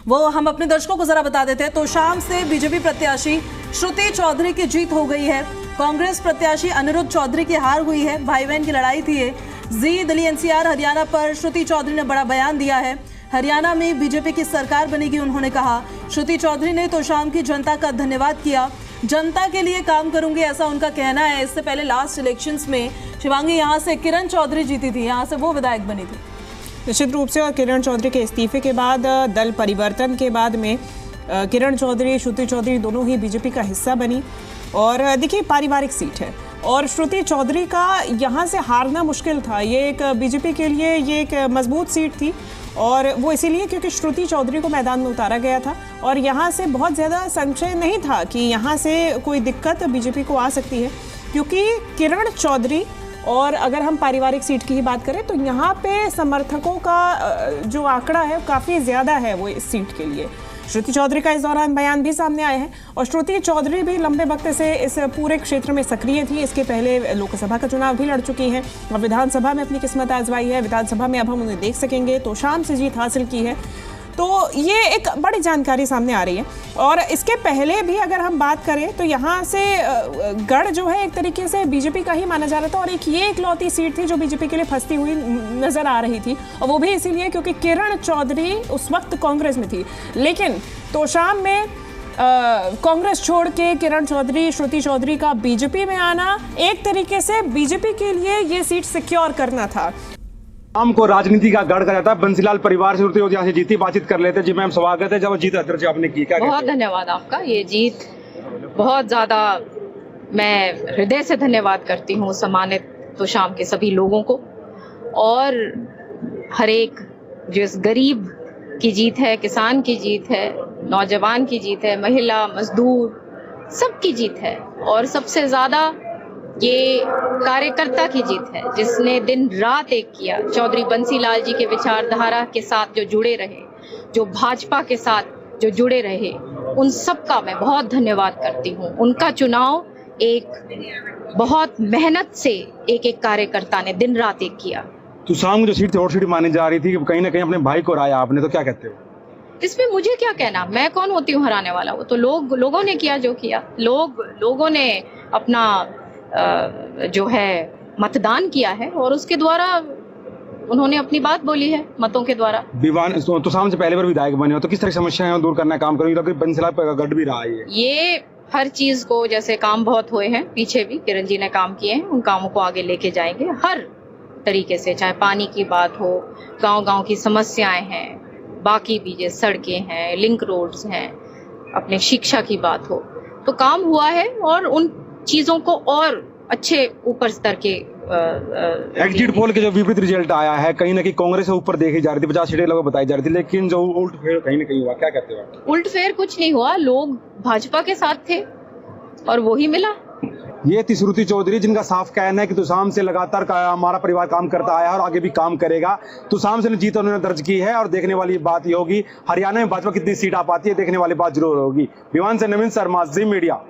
वो हम अपने दर्शकों को जरा बता देते हैं। तो शाम से बीजेपी प्रत्याशी श्रुति चौधरी की जीत हो गई है। कांग्रेस प्रत्याशी अनिरुद्ध चौधरी की हार हुई है। भाई बहन की लड़ाई थी ये। जी दिल्ली एनसीआर हरियाणा पर श्रुति चौधरी ने बड़ा बयान दिया है। हरियाणा में बीजेपी की सरकार बनेगी, उन्होंने कहा। श्रुति चौधरी ने तो शाम की जनता का धन्यवाद किया। जनता के लिए काम करूंगी, ऐसा उनका कहना है। इससे पहले लास्ट इलेक्शंस में शिवांगी यहाँ से किरण चौधरी जीती थी, यहाँ से वो विधायक बनी थी। निश्चित रूप से, और किरण चौधरी के इस्तीफे के बाद, दल परिवर्तन के बाद में किरण चौधरी, श्रुति चौधरी दोनों ही बीजेपी का हिस्सा बनी। और देखिए, पारिवारिक सीट है और श्रुति चौधरी का यहाँ से हारना मुश्किल था। ये एक बीजेपी के लिए ये एक मजबूत सीट थी, और वो इसीलिए क्योंकि श्रुति चौधरी को मैदान में उतारा गया था और यहाँ से बहुत ज़्यादा संशय नहीं था कि यहाँ से कोई दिक्कत बीजेपी को आ सकती है, क्योंकि किरण चौधरी, और अगर हम पारिवारिक सीट की ही बात करें तो यहाँ पे समर्थकों का जो आंकड़ा है काफ़ी ज़्यादा है वो इस सीट के लिए। श्रुति चौधरी का इस दौरान बयान भी सामने आए हैं, और श्रुति चौधरी भी लंबे वक्त से इस पूरे क्षेत्र में सक्रिय थी। इसके पहले लोकसभा का चुनाव भी लड़ चुकी हैं और विधानसभा में अपनी किस्मत आजमाई है। विधानसभा में अब हम उन्हें देख सकेंगे। तो शाम से जीत हासिल की है, तो ये एक बड़ी जानकारी सामने आ रही है। और इसके पहले भी अगर हम बात करें तो यहाँ से गढ़ जो है एक तरीके से बीजेपी का ही माना जा रहा था, और एक ये इकलौती सीट थी जो बीजेपी के लिए फंसती हुई नजर आ रही थी, और वो भी इसीलिए क्योंकि किरण चौधरी उस वक्त कांग्रेस में थी। लेकिन तो शाम में कांग्रेस छोड़ के किरण चौधरी, श्रुति चौधरी का बीजेपी में आना एक तरीके से बीजेपी के लिए ये सीट सिक्योर करना था। शाम को राजनीति का गढ़ करा था। बंसीलाल परिवार से यहाँ से जीती, बातचीत कर लेते। जी मैम, स्वागत है। जब जीत अध्यक्ष आपने की, क्या बहुत धन्यवाद आपका। ये जीत बहुत ज्यादा, मैं हृदय से धन्यवाद करती हूँ सम्मानित तो शाम के सभी लोगों को, और हर एक जो इस गरीब की जीत है, किसान की जीत है, नौजवान की जीत है, महिला, मजदूर, सबकी जीत है। और सबसे ज्यादा ये कार्यकर्ता की जीत है, जिसने दिन रात एक किया। चौधरी बंसीलाल जी के विचारधारा के साथ जो जुड़े रहे, जो भाजपा के साथ जो जुड़े रहे, उन सब का मैं बहुत धन्यवाद करती हूँ। उनका चुनाव एक बहुत मेहनत से एक एक कार्यकर्ता ने दिन रात एक किया। तो शाम जो सीट थी और सीट मानी जा रही थी, कहीं ना कहीं अपने भाई को हराया आपने, तो क्या कहते हो इसमें? मुझे क्या कहना, मैं कौन होती हूँ हराने वाला? वो तो लोगों ने किया जो किया। लोगों ने अपना जो है मतदान किया है, और उसके द्वारा उन्होंने अपनी बात बोली है मतों के द्वारा। तो शाम से पहले बार विधायक बने हो, तो किस तरह की समस्याएं दूर करना काम करोगे? तो बंसीलाल पर गढ़ भी रहा है ये हर चीज को, जैसे काम बहुत हुए हैं पीछे भी किरण जी ने काम किए हैं, उन कामों को आगे लेके जाएंगे हर तरीके से। चाहे पानी की बात हो, गांव की समस्याएं हैं, बाकी भी जैसे सड़कें हैं, लिंक रोड्स हैं, अपने शिक्षा की बात हो, तो काम हुआ है। और उन चीजों को और अच्छे ऊपर स्तर के एग्जिट पोल के जो विपरीत रिजल्ट आया है, कहीं ना कहीं कांग्रेस से ऊपर देखी जा रही थी, 50 सीटें लगभग बताई जा रही थी, लेकिन जो उल्ट फेर कहीं ना कहीं हुआ, क्या कहते हो? उल्ट फेर कुछ नहीं हुआ, लोग भाजपा के साथ थे और वो ही मिला। ये थी श्रुति चौधरी, जिनका साफ कहना है कि तुसाम से लगातार हमारा परिवार काम करता आया है और आगे भी काम करेगा। तुसाम से जीत उन्होंने दर्ज की है, और देखने वाली बात ये होगी हरियाणा में भाजपा कितनी सीट आ पाती है, देखने वाली बात जरूर होगी। विमान से नवीन शर्मा, जी मीडिया।